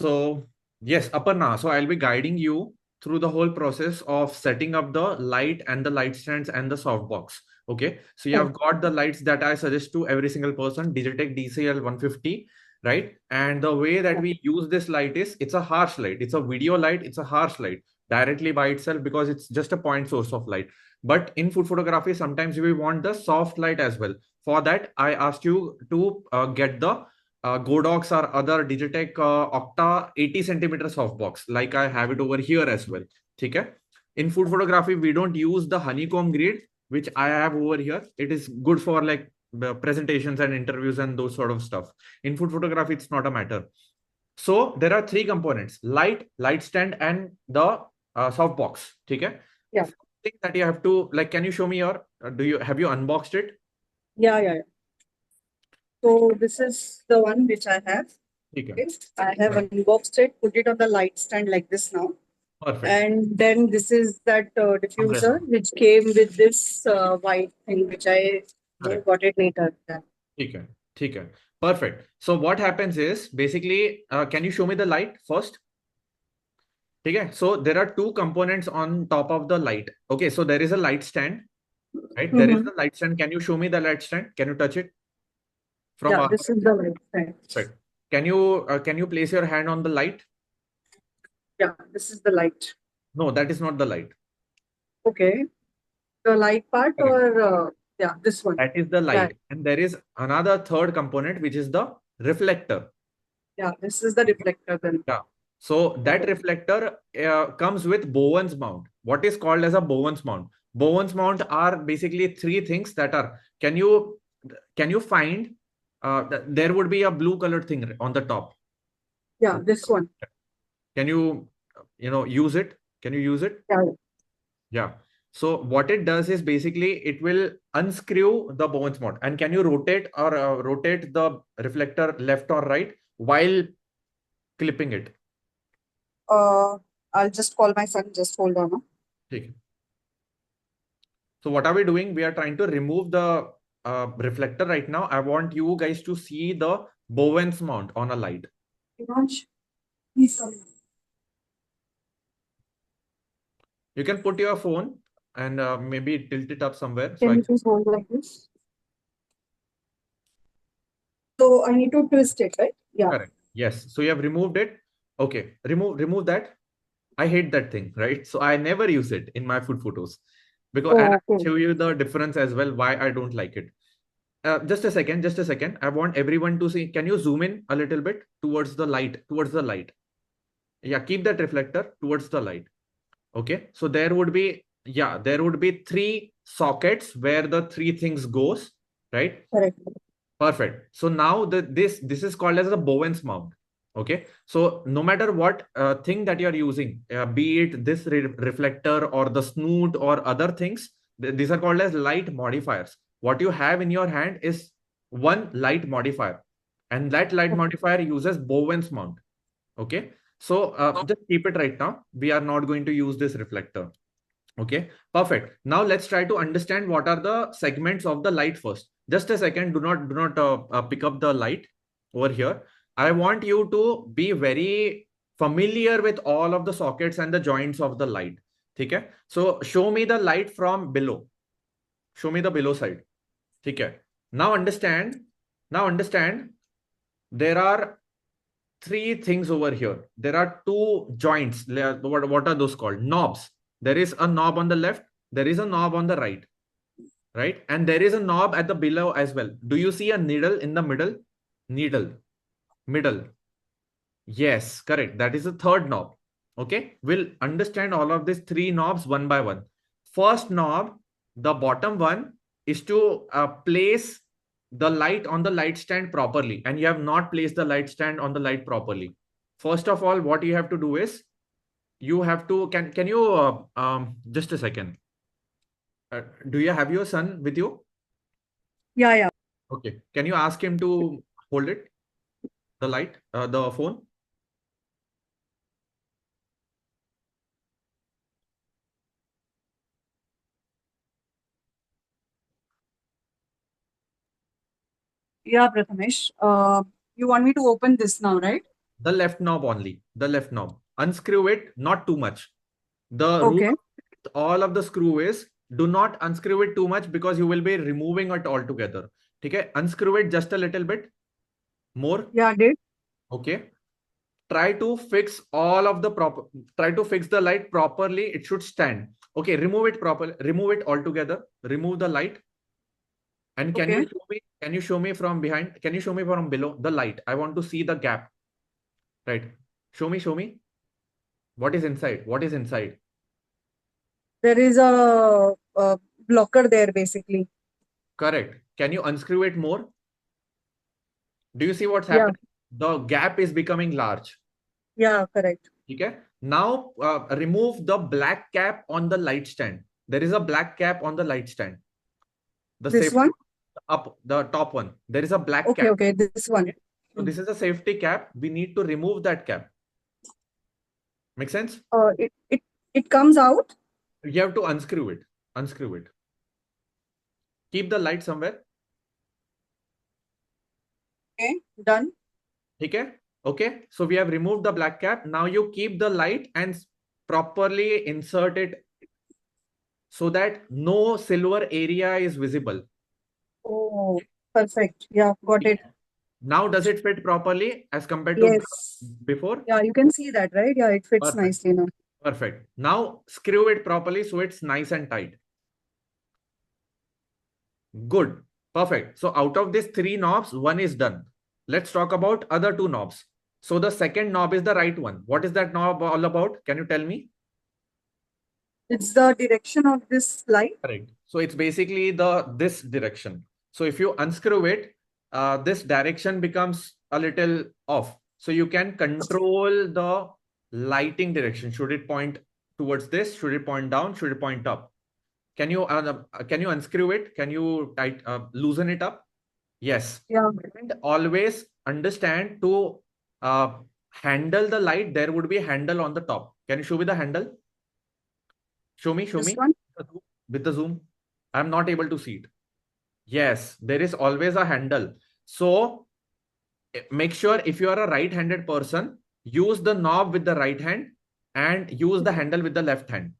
So yes, Aparna. So I'll be guiding you through the whole process of setting up the light and the light stands and the softbox. Okay. So you have got the lights that I suggest to every single person, Digitek DCL 150, right? And the way that we use this light is it's a harsh light. It's a video light. It's a harsh light directly by itself because it's just a point source of light. But in food photography, sometimes we want the soft light as well. For that, I asked you to get the Godox or other Digitek Octa 80 centimeter softbox, like I have it over here as well. Okay? In food photography, we don't use the honeycomb grid, which I have over here. It is good for like presentations and interviews and those sort of stuff. In food photography, it's not a matter. So there are three components: light stand, and the softbox. Okay? Yeah. Thing that you have to like. Can you show me your? Have you unboxed it? Yeah. So this is the one which I have. Okay. Okay. I have unboxed it, put it on the light stand like this now. Perfect. And then this is that diffuser Umbrella. which came with this white thing, which I Correct. got it later. Yeah. ठीक है ठीक है perfect. So what happens is basically can you show me the light first? ठीक है. So there are two components on top of the light. Okay, so there is a light stand, right? There is Mm-hmm. the light stand. Can you show me the light stand? Can you touch it from Yeah, this is the light stand. perfect. Can you place your hand on the light? Yeah, this is the light. No, that is not the light. Okay. The light part Correct. or yeah, this one. That is the Yeah, light, and there is another third component which is the reflector. yeah, this is the reflector then. Yeah. So that Okay. reflector comes with Bowen's mount. What is called as a Bowen's mount? Bowen's mount are basically three things that are. Can you find? There would be a blue colored thing on the top. Yeah, this one. Can you use it? Can you use it? Yeah. Yeah. So what it does is basically it will unscrew the Bowen's mount. And can you rotate the reflector left or right while clipping it? Uh, I'll just call my son. Just hold on. Huh? Okay. So what are we doing? We are trying to remove the reflector right now. I want you guys to see the Bowen's mount on a light. Himansh, please come. You can put your phone and maybe tilt it up somewhere. So Can I you can. please hold like this? So I need to twist it, right? Yeah. Correct. Yes. So you have removed it. Okay. Remove that. I hate that thing, right? So I never use it in my food photos because and Oh, I'll okay. show you the difference as well why I don't like it. Just a second, just a second. I want everyone to see. Can you zoom in a little bit towards the light? Towards the light. Yeah, keep that reflector towards the light. Okay, so there would be three sockets where the three things goes, right? Correct. Perfect. So now this is called as the Bowen's mount. Okay, so no matter what thing that you're using, be it this reflector or the snoot or other things, these are called as light modifiers. What you have in your hand is one light modifier, and that light modifier uses Bowen's mount. Okay, so just keep it right now. We are not going to use this reflector. Okay, perfect. Now let's try to understand what are the segments of the light first. Just a second. Do not pick up the light over here. I want you to be very familiar with all of the sockets and the joints of the light. Okay. So show me the light from below. Show me the below side. Okay. Now understand. Now understand. There are three things over here. There are two joints. What are those called? Knobs. There is a knob on the left. There is a knob on the right. Right. And there is a knob at the below as well. Do you see a needle in the middle? Needle. Middle. Yes, correct. That is the third knob. Okay. We'll understand all of these three knobs one by one. First knob, the bottom one, is to place the light on the light stand properly. And you have not placed the light stand on the light properly. First of all, what you have to do is you have to can you just a second. Do you have your son with you? Yeah. Okay. Can you ask him to hold it, the light, the phone? Yeah, Prathamesh. You want me to open this now, right? The left knob only. The left knob. Unscrew it, not too much. The rule Okay. of all of the screw is do not unscrew it too much because you will be removing it altogether. Okay, unscrew it just a little bit more. Yeah, I did. Okay. Try to fix all of the proper. Try to fix the light properly. It should stand. Okay, remove it properly. Remove it altogether. Remove the light. And can you Okay. show me? Can you show me from behind? Can you show me from below the light? I want to see the gap. Right. Show me. Show me. What is inside? What is inside? There is a blocker there basically. Correct. Can you unscrew it more? Do you see what's Yeah. happening? The gap is becoming large. Yeah, correct. Okay. Now remove the black cap on the light stand. There is a black cap on the light stand. The This safety one? up, the top one. There is a black Okay, cap. okay, this one. Okay? So this is a safety cap. We need to remove that cap. Make sense? It comes out. You have to unscrew it. Unscrew it. Keep the light somewhere. Okay, done. Okay. Okay. So we have removed the black cap. Now you keep the light and properly insert it so that no silver area is visible. Oh, perfect. Yeah, got it. Now does it fit properly as compared to Yes. before? Yeah, you can see that, right? Yeah, it fits Perfect. nicely now. Perfect. Now screw it properly so it's nice and tight. Good. Perfect. So out of these three knobs, one is done. Let's talk about other two knobs. So the second knob is the right one. What is that knob all about? Can you tell me? It's the direction of this light. Correct. So it's basically this direction. So if you unscrew it, this direction becomes a little off. So you can control the lighting direction. Should it point towards this? Should it point down? Should it point up? Can you unscrew it? Can you loosen it up? Yes. Yeah, And always understand to handle the light. There would be a handle on the top. Can you show me the handle? Show me. Show this me one. with the zoom. I'm not able to see it. Yes, there is always a handle. So make sure if you are a right-handed person, use the knob with the right hand and use the handle with the left hand,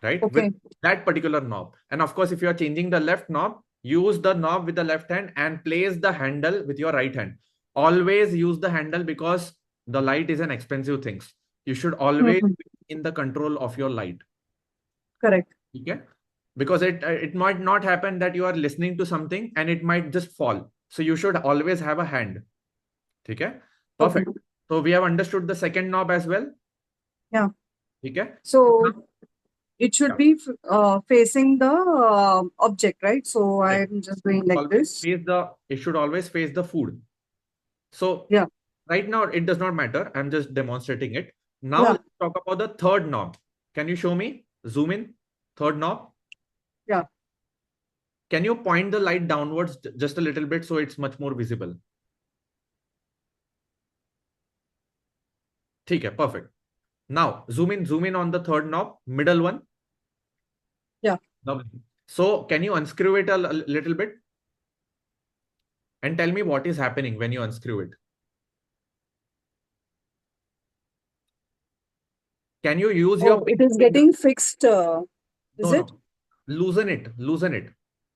right? With Okay. that particular knob. And of course, if you are changing the left knob, use the knob with the left hand and place the handle with your right hand. Always use the handle because the light is an expensive thing. You should always Mhm. be in the control of your light. Correct. Okay? Because it might not happen that you are listening to something and it might just fall. So you should always have a hand. Okay? Okay. Perfect. So we have understood the second knob as well. Yeah. Okay? So it should Yeah. be facing the object, right? So Correct. I'm just doing like Always this. face it should always face the food. So Yeah. right now it does not matter. I'm just demonstrating it. Now Yeah. let's talk about the third knob. Can you show me? Zoom in. Third knob. Yeah. Can you point the light downwards just a little bit so it's much more visible? Okay, perfect. Now zoom in on the third knob, middle one. Yeah. So can you unscrew it a little bit? And tell me what is happening when you unscrew it. Can you use your Oh, it pinky is finger? getting fixed. Is No, it? no. Loosen it. Loosen it.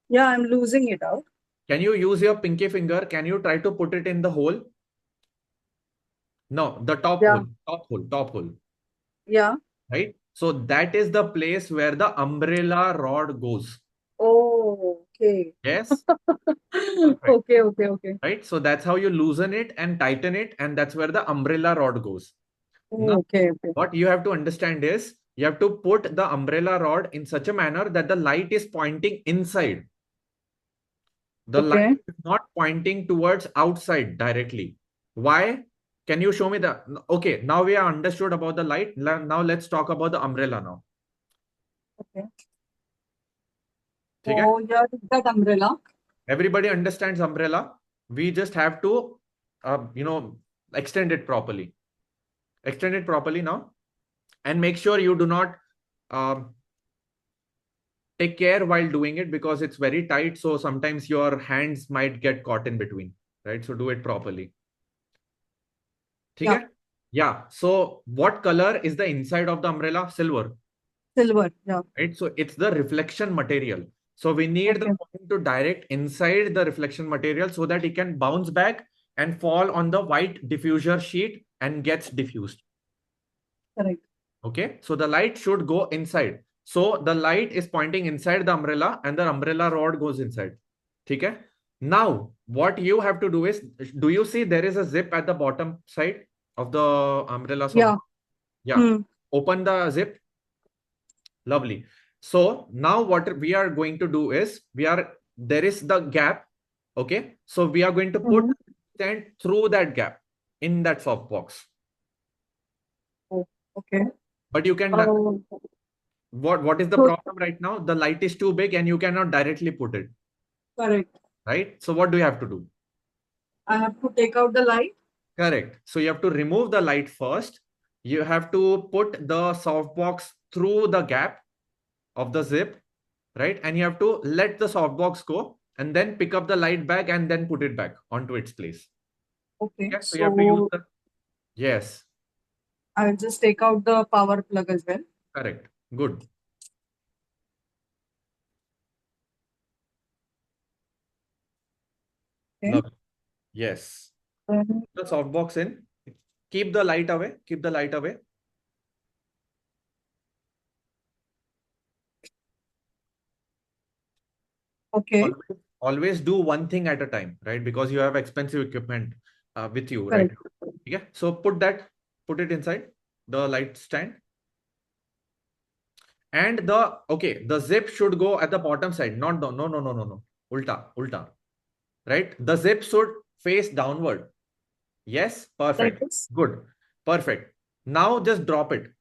Yeah, I'm losing it out. Can you use your pinky finger? Can you try to put it in the hole? No, the top Yeah. hole. Top hole. Top hole. Yeah. Right? So that is the place where the umbrella rod goes. Oh, okay. Yes? Perfect. Okay, okay, okay. Right? So that's how you loosen it and tighten it, and that's where the umbrella rod goes. Now, Oh, okay, okay. what you have to understand is you have to put the umbrella rod in such a manner that the light is pointing inside. The light Okay. is not pointing towards outside directly. Why? Can you show me the... Okay, now we are understood about the light. Now let's talk about the umbrella now. Okay. Okay? Oh, yeah, that umbrella. Everybody understands umbrella. We just have to, extend it properly. Extend it properly now. And make sure you do not take care while doing it because it's very tight. So sometimes your hands might get caught in between, right? So do it properly. ठीक है? Yeah. So what color is the inside of the umbrella? Silver. Silver. Yeah. Right? So it's the reflection material. So we need the Okay. point to direct inside the reflection material so that it can bounce back and fall on the white diffuser sheet and gets diffused. Correct. Okay. So the light should go inside. So the light is pointing inside the umbrella and the umbrella rod goes inside. Okay. Now, what you have to do is, do you see there is a zip at the bottom side of the umbrella? Yeah. Yeah. Open the zip. Lovely. So now what we are going to do is there is the gap. Okay. So we are going to put stand through that gap in that softbox. Oh, okay. But you can, what is the problem right now? The light is too big and you cannot directly put it. Correct. Right. So what do you have to do? I have to take out the light. Correct. So you have to remove the light first. You have to put the softbox through the gap of the zip, right? And you have to let the softbox go and then pick up the light bag and then put it back onto its place. Okay. Yeah, so you have to use the, yes. I'll just take out the power plug as well. Correct. Good. Okay. Lovely. Yes. The softbox in. Keep the light away. Keep the light away. Okay. Always do one thing at a time, right? Because you have expensive equipment with you, right? Yeah. So put it inside the light stand. And the zip should go at the bottom side, not the, no. Ulta. Right? The zip should face downward. Yes, perfect. Good. Perfect. Now just drop it.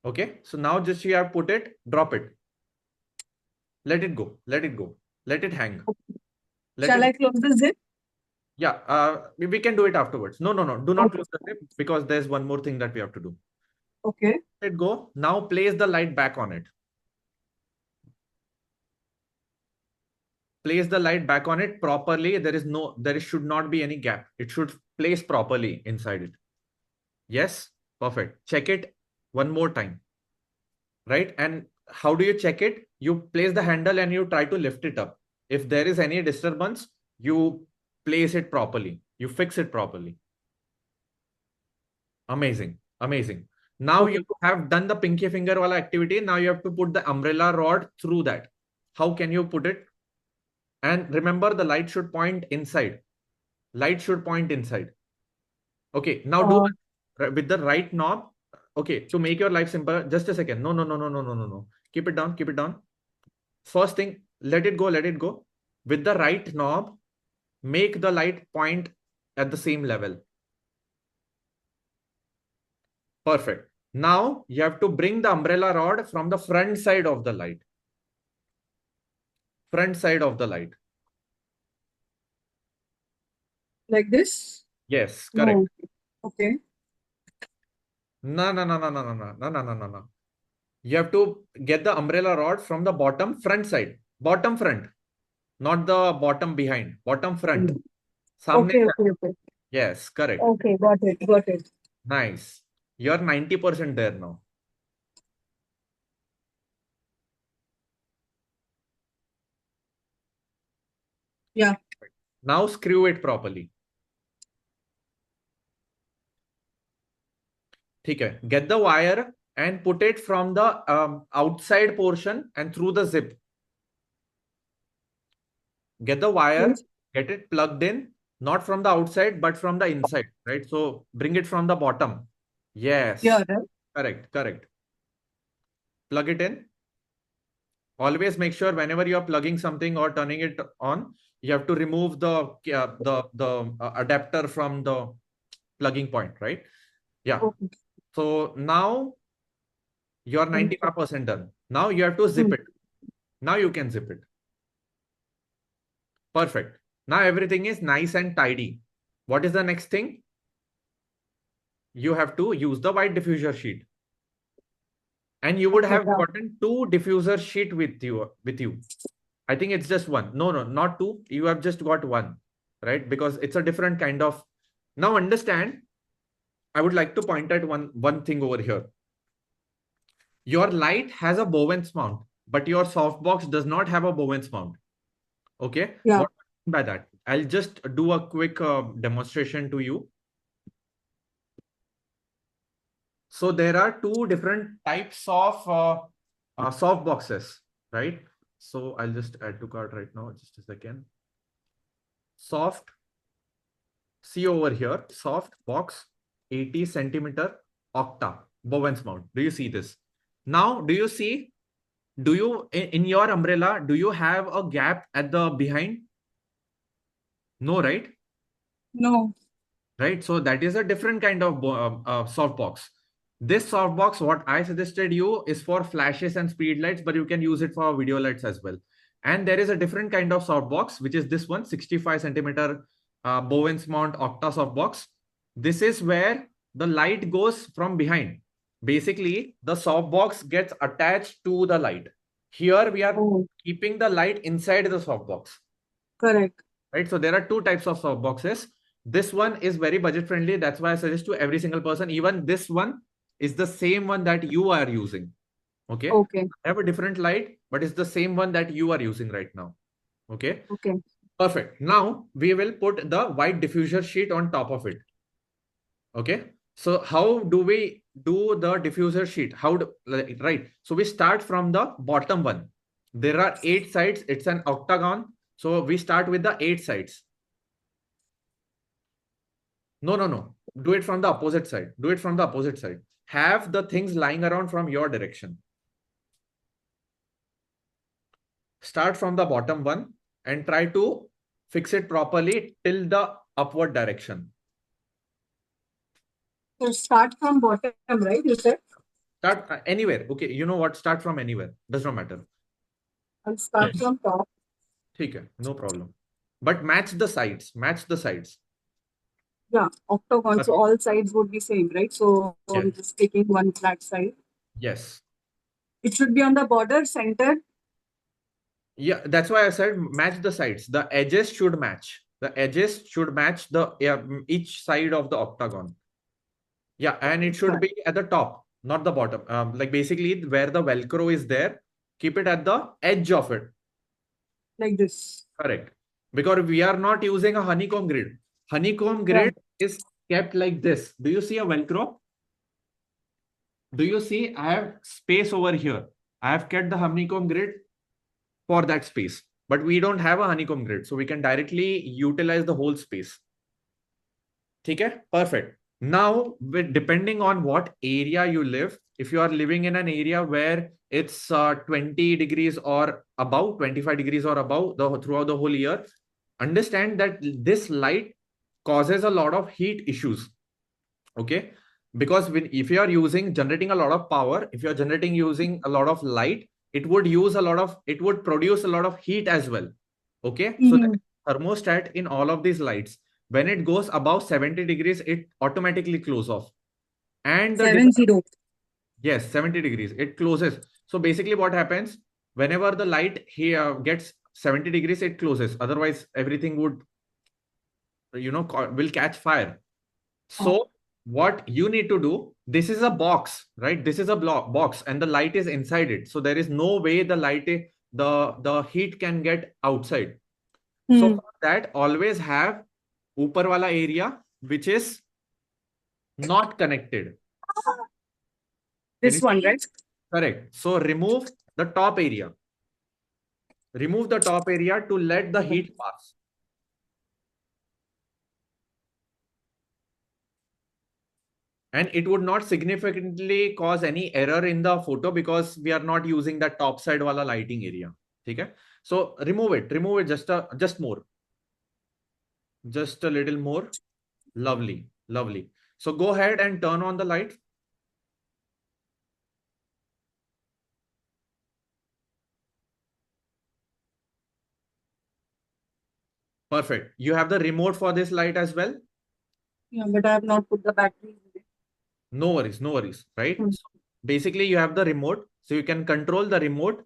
Okay. So now just you have put it, drop it. Let it go. Let it go. Let it hang. Shall I close the zip? Yeah. We can do it afterwards. No. Do not close the zip because there's one more thing that we have to do. Okay. Let it go. Now place the light back on it. Place the light back on it properly. There should not be any gap. It should place properly inside it. Yes, perfect. Check it one more time. Right? And how do you check it? You place the handle and you try to lift it up. If there is any disturbance, you place it properly. You fix it properly. Amazing. Amazing. Now you have done the pinky finger wala activity. Now you have to put the umbrella rod through that. How can you put it? And remember, the light should point inside. Light should point inside. Okay, now do with the right knob. Okay, to make your life simple, just a second. No. Keep it down, keep it down. First thing, let it go. With the right knob, make the light point at the same level. Perfect. Now you have to bring the umbrella rod from the front side of the light. Front side of the light. Like this? Yes, correct. Okay. No. You have to get the umbrella rod from the bottom front side. Bottom front. Not the bottom behind. Bottom front. Okay. Yes, correct. Okay, got it. Nice. You're 90% there now. Yeah. Now screw it properly. Okay. Get the wire and put it from the outside portion and through the zip. Get the wire, get it plugged in, not from the outside, but from the inside, right? So bring it from the bottom. Yes. Yeah. Correct. Plug it in. Always make sure whenever you are plugging something or turning it on, you have to remove the adapter from the plugging point, right? Yeah. Okay. So now you're 95% done. Now you have to zip it. Now you can zip it. Perfect. Now everything is nice and tidy. What is the next thing? You have to use the white diffuser sheet. And you would have gotten 2 diffuser sheet with you. I think it's just one. No, not 2. You have just got 1, right? Because it's a different kind of. Now understand, I would like to point out one thing over here. Your light has a Bowens mount, but your softbox does not have a Bowens mount. Okay. Yeah. What do I mean by that? I'll just do a quick demonstration to you. So there are two different types of soft boxes, right? So I'll just add to cart right now. Just a second. Soft, see over here, soft box, 80 centimeter Octa Bowens mount. Do you see this? Now, do you see? Do you in your umbrella? Do you have a gap at the behind? No, right? No. Right? So that is a different kind of softbox. This softbox, what I suggested you, is for flashes and speed lights, but you can use it for video lights as well. And there is a different kind of softbox, which is this one, 65 centimeter Bowens mount Octa softbox. This is where the light goes from behind. Basically, the softbox gets attached to the light. Here we are keeping the light inside the softbox. Correct. Right? So there are two types of softboxes. This one is very budget friendly. That's why I suggest to every single person. Even this one is the same one that you are using. Okay. Okay. I have a different light, but it's the same one that you are using right now. Okay. Okay. Perfect. Now we will put the white diffuser sheet on top of it. Okay. So how do we do the diffuser sheet? Right. So we start from the bottom one. There are 8 sides. It's an octagon. So we start with the 8 sides. No. Do it from the opposite side. Do it from the opposite side. Have the things lying around from your direction. Start from the bottom one and try to fix it properly till the upward direction. So start from bottom, right? You said? Start anywhere. Okay, you know what? Start from anywhere. Does not matter. I'll start from top. Okay, no problem. But match the sides. Match the sides. Yeah, octagon. So all sides would be same, right? So I'm just taking one flat side. Yes. It should be on the border, centered. Yeah, that's why I said match the sides. The edges should match. The edges should match the each side of the octagon. Yeah, and it should be at the top, not the bottom. Like basically where the Velcro is there, keep it at the edge of it. Like this. Correct. Because we are not using a honeycomb grid. Honeycomb grid is kept like this. Do you see a Velcro? Do you see I have space over here? I have kept the honeycomb grid for that space. But we don't have a honeycomb grid. So we can directly utilize the whole space. Okay? Perfect. Now, depending on what area you live, if you are living in an area where it's 20 degrees or above, 25 degrees or above throughout the whole year, understand that this light causes a lot of heat issues. Okay? Because if you are generating a lot of power, if you are using a lot of light, it would produce a lot of heat as well. Okay? So the thermostat in all of these lights, when it goes above 70 degrees, it automatically closes off. And 70. Yes, 70 degrees. It closes. So basically what happens, whenever the light here gets 70 degrees, it closes. Otherwise, everything would, will catch fire. So what you need to do, this is a box, right? This is a box and the light is inside it. So there is no way the heat can get outside. So for that, always have upar wala area, which is not connected. This one, right? Correct. So remove the top area. Remove the top area to let the heat pass. And it would not significantly cause any error in the photo because we are not using that top side wala lighting area. Okay? So remove it just more. Just a little more. Lovely. So go ahead and turn on the light. Perfect. You have the remote for this light as well? Yeah, but I have not put the battery in it. No worries, right? So basically, you have the remote, so you can control the remote.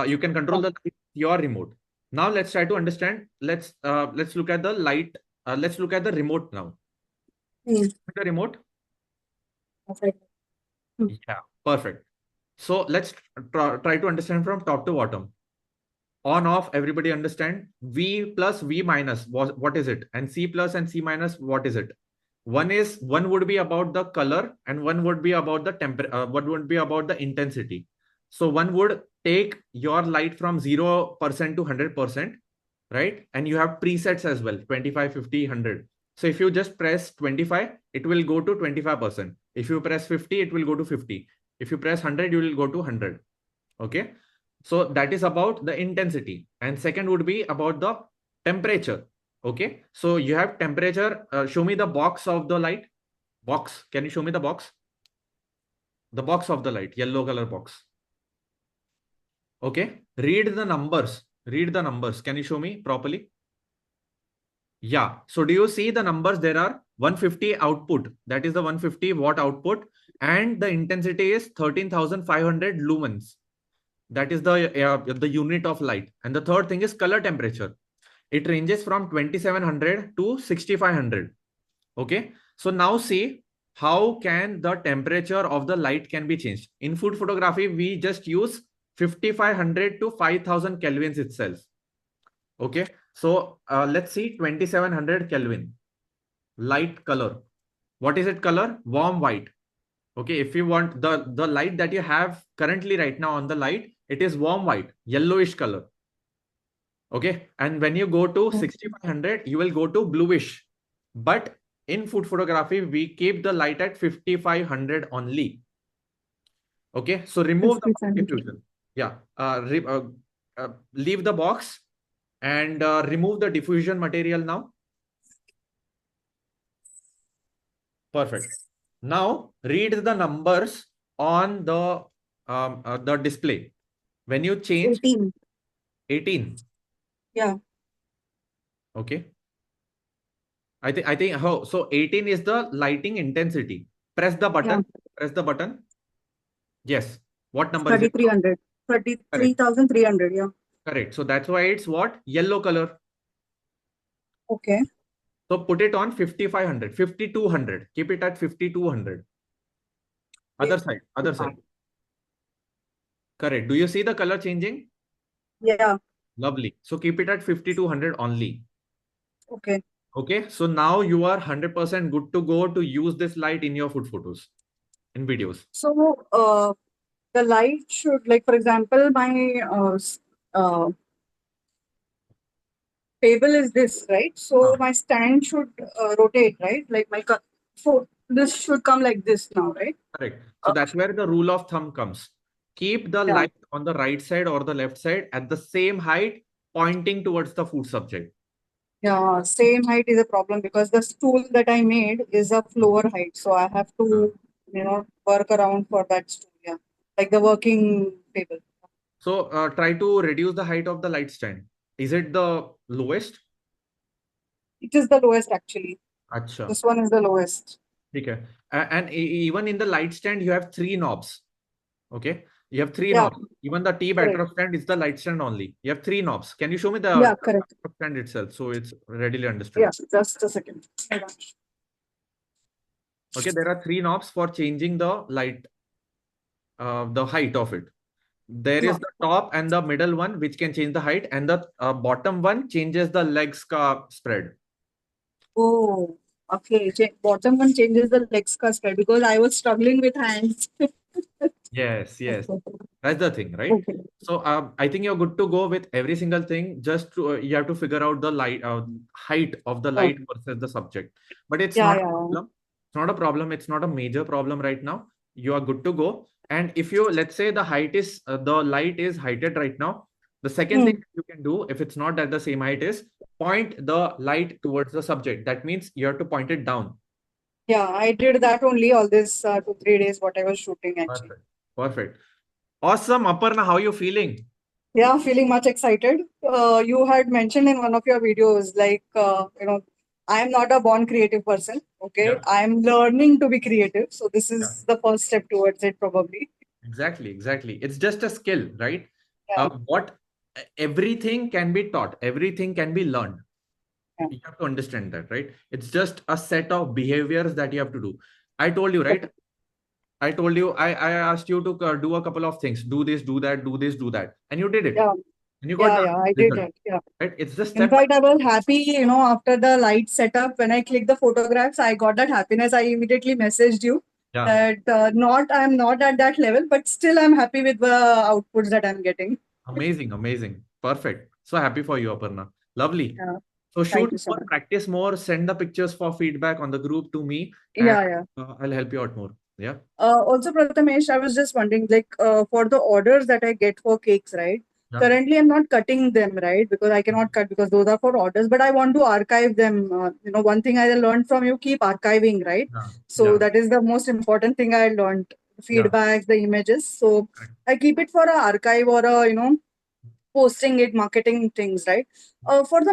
You can control your remote. Now let's try to understand. Let's look at the light. Let's look at the remote now. The remote. Yeah, perfect. So let's try to understand from top to bottom. On off, everybody understand? V plus V minus, what is it? And C plus and C minus, what is it? One would be about the color and one would be about the what would be about the intensity. So one would take your light from 0% to 100%, right? And you have presets as well, 25, 50, 100. So if you just press 25, it will go to 25%. If you press 50, it will go to 50. If you press 100, you will go to 100. Okay. So that is about the intensity. And second would be about the temperature. Okay. So you have temperature. Show me the box of the light. Box. Can you show me the box? The box of the light, yellow color box. Okay. Read the numbers. Read the numbers. Can you show me properly? Yeah. So do you see the numbers? There are 150 output. That is the 150 watt output. And the intensity is 13,500 lumens. That is the unit of light. And the third thing is color temperature. It ranges from 2700 to 6500. Okay. So now see how can the temperature of the light can be changed. In food photography, we just use 5500 to 5000 kelvins itself. Okay. So let's see 2700 Kelvin. Light color. What is it color? Warm white. Okay. If you want the light that you have currently right now on the light, it is warm white, yellowish color. Okay. And when you go to 6500, you will go to bluish. But in food photography, we keep the light at 5500 only. Okay. So remove the diffusion. Yeah. Leave the box and remove the diffusion material now. Perfect. Now read the numbers on the display. When you change 18. Yeah. Okay. I think so 18 is the lighting intensity. Press the button. Yeah. Press the button. Yes. What number is it? 3,300. Correct. 33,300. Yeah. Correct. So that's why it's what? Yellow color. Okay. So put it on 5500, 5200. Keep it at 5200. Other side. Other side. Correct. Do you see the color changing? Yeah. Lovely. So keep it at 5200 only. Okay. Okay. So now you are 100% good to go to use this light in your food photos, in videos. So the light should, like, for example, my table is this, right? So my stand should rotate, right? Like so this should come like this now, right? Correct. So that's where the rule of thumb comes. Keep the Yeah. light on the right side or the left side at the same height, pointing towards the food subject. Yeah, same height is a problem because the stool that I made is of lower height. So I have to, work around for that stool. Yeah. Like the working table. So try to reduce the height of the light stand. Is it the lowest? It is the lowest actually. Acha. This one is the lowest. Okay. And even in the light stand, you have three knobs. Okay. You have three Yeah, knobs. Even the T correct. backdrop stand is the light stand only. You have three knobs. Can you show me the Yeah, correct. backdrop stand itself so it's readily understood? Yeah, just a second. Hold on. Okay. There are three knobs for changing the light, the height of it. There Yeah. is the top and the middle one, which can change the height, and the bottom one changes the legs ka spread. Oh, okay. Bottom one changes the legs ka spread because I was struggling with hands. Yes, yes. Okay. That's the thing, right? Okay. So I think you're good to go with every single thing. Just to, you have to figure out the light height of the Oh, light versus the subject. But it's yeah, not a yeah. problem. It's not a problem. It's not a major problem right now. You are good to go. And if you, let's say the height is the light is heighted right now, the second thing Hmm. you can do if it's not at the same height is point the light towards the subject. That means you have to point it down. Yeah, I did that only all this 2-3 days what I was shooting actually. Perfect. Perfect. Awesome, Aparna. How are you feeling? Yeah, feeling much excited. You had mentioned in one of your videos, like, I am not a born creative person. Okay. Yeah. I am learning to be creative. So this Yeah. is the first step towards it, probably. Exactly, exactly. It's just a skill, right? Yeah. What everything can be taught, everything can be learned. Yeah. You have to understand that, right? It's just a set of behaviors that you have to do. I told you, right? I told you, I asked you to do a couple of things. Do this, do that, do this, do that. And you did it. Yeah, And you got the I did result. it. Yeah. Right? It's just In step by fact, I was happy, after the light setup, when I clicked the photographs, I got that happiness. I immediately messaged you yeah. that I'm not at that level, but still I'm happy with the outputs that I'm getting. Amazing, amazing. Perfect. So happy for you, Aparna. Lovely. Yeah, So thank shoot you so more, much. practice more, send the pictures for feedback on the group to me, and Yeah, yeah. I'll help you out more. Yeah. Also, Prathamesh, I was just wondering, like, for the orders that I get for cakes, right? Yeah. Currently, I'm not cutting them, right? Because I cannot cut because those are for orders, but I want to archive them. One thing I learned from you, keep archiving, right? Yeah. So Yeah. that is the most important thing I learned, Yeah. feedbacks, the images. So Correct. I keep it for a archive or a, posting it, marketing things, right? For the